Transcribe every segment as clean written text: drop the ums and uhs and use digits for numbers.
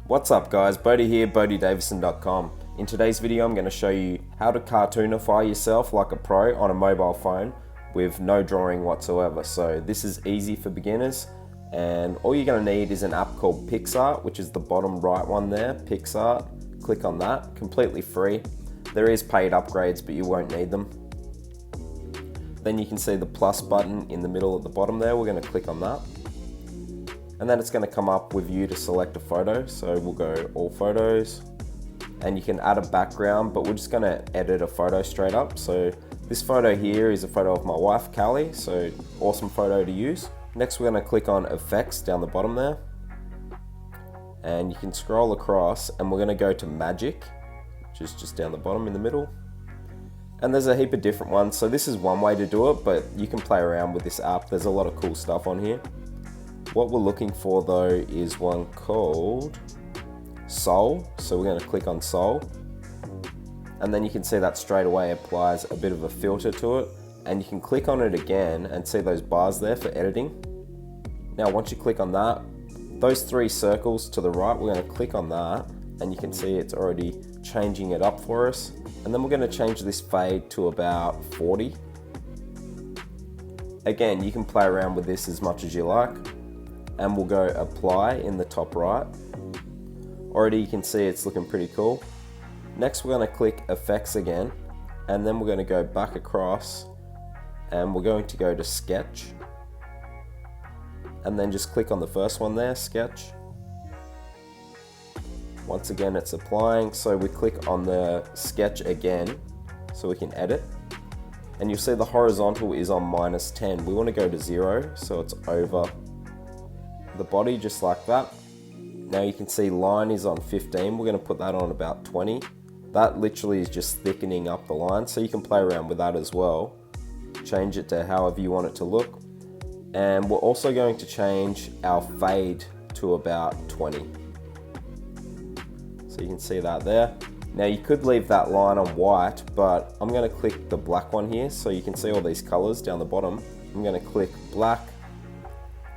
What's up guys, Bodie here, BodieDavison.com. In today's video I'm going to show you how to cartoonify yourself like a pro on a mobile phone with no drawing whatsoever. So this is easy for beginners, and all you're going to need is an app called PixArt, which is the bottom right one there, PixArt. Click on that, completely free. There is paid upgrades but you won't need them. Then you can see the plus button in the middle at the bottom there, we're going to click on that. And then it's going to come up with you to select a photo. So we'll go all photos, and you can add a background, but we're just going to edit a photo straight up. So this photo here is a photo of my wife, Callie. So awesome photo to use. Next, we're going to click on effects down the bottom there. And you can scroll across and we're going to go to magic, which is just down the bottom in the middle. And there's a heap of different ones. So this is one way to do it, but you can play around with this app. There's a lot of cool stuff on here. What we're looking for though is one called Soul. So we're going to click on Soul, and then you can see that straight away applies a bit of a filter to it, and you can click on it again and see those bars there for editing. Now once you click on that, those three circles to the right, we're going to click on that, and you can see it's already changing it up for us. And then we're going to change this fade to about 40. Again, you can play around with this as much as you like. And we'll go apply in the top right. Already you can see it's looking pretty cool. Next we're going to click effects again, and then we're going to go back across and we're going to go to sketch, and then just click on the first one there, sketch. Once again it's applying, so we click on the sketch again so we can edit, and you'll see the horizontal is on -10. We want to go to 0 so it's over the body, just like that. Now you can see line is on 15. We're going to put that on about 20. That literally is just thickening up the line, so you can play around with that as well. Change it to however you want it to look. And we're also going to change our fade to about 20. So you can see that there. Now you could leave that line on white, but I'm going to click the black one here so you can see all these colors down the bottom. I'm going to click black.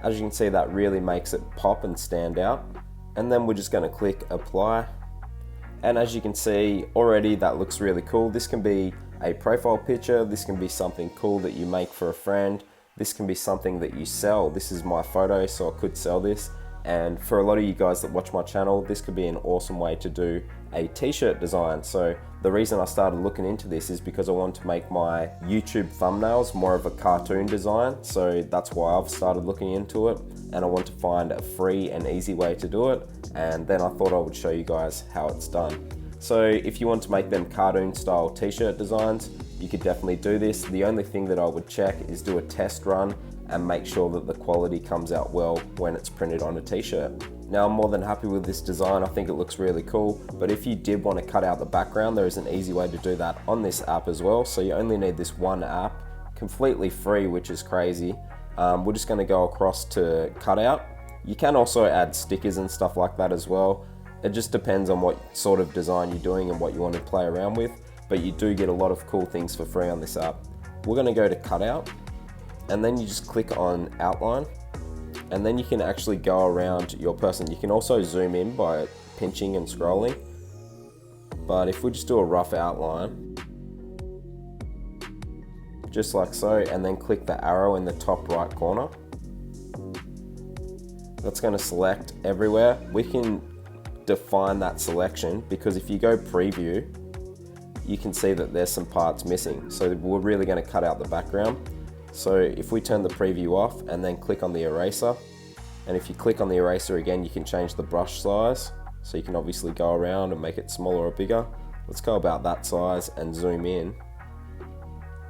As you can see, that really makes it pop and stand out. And then we're just going to click apply. And as you can see already, that looks really cool. This can be a profile picture. This can be something cool that you make for a friend. This can be something that you sell. This is my photo, so I could sell this. And for a lot of you guys that watch my channel, this could be an awesome way to do a t-shirt design. So the reason I started looking into this is because I want to make my YouTube thumbnails more of a cartoon design. So that's why I've started looking into it, and I want to find a free and easy way to do it. And then I thought I would show you guys how it's done. So if you want to make them cartoon style t-shirt designs, you could definitely do this. The only thing that I would check is do a test run and make sure that the quality comes out well when it's printed on a t-shirt. Now I'm more than happy with this design. I think it looks really cool, but if you did want to cut out the background, there is an easy way to do that on this app as well. So you only need this one app, completely free, which is crazy. We're just going to go across to cutout. You can also add stickers and stuff like that as well. It just depends on what sort of design you're doing and what you want to play around with, but you do get a lot of cool things for free on this app. We're going to go to cutout, and then you just click on outline, and then you can actually go around your person. You can also zoom in by pinching and scrolling, but if we just do a rough outline, just like so, and then click the arrow in the top right corner, that's going to select everywhere. We can define that selection, because if you go preview, you can see that there's some parts missing. So we're really going to cut out the background. So if we turn the preview off and then click on the eraser, and if you click on the eraser again, you can change the brush size. So you can obviously go around and make it smaller or bigger. Let's go about that size and zoom in.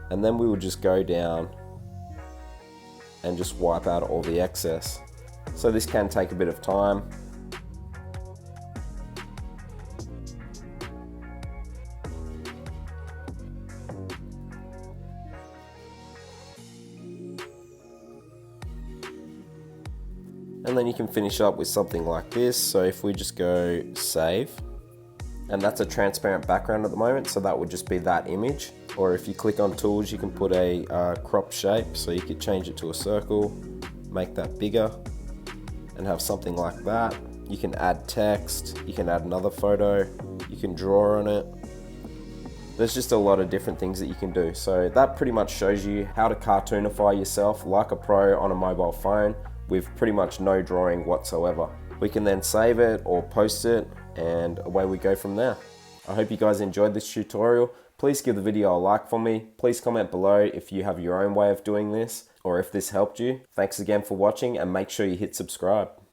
And then we will just go down and just wipe out all the excess. So this can take a bit of time. And then you can finish up with something like this. So if we just go save, and that's a transparent background at the moment, so that would just be that image. Or if you click on tools, you can put a crop shape, so you could change it to a circle, make that bigger, and have something like that. You can add text, you can add another photo, you can draw on it. There's just a lot of different things that you can do. So that pretty much shows you how to cartoonify yourself like a pro on a mobile phone with pretty much no drawing whatsoever. We can then save it or post it, and away we go from there. I hope you guys enjoyed this tutorial. Please give the video a like for me. Please comment below if you have your own way of doing this or if this helped you. Thanks again for watching, and make sure you hit subscribe.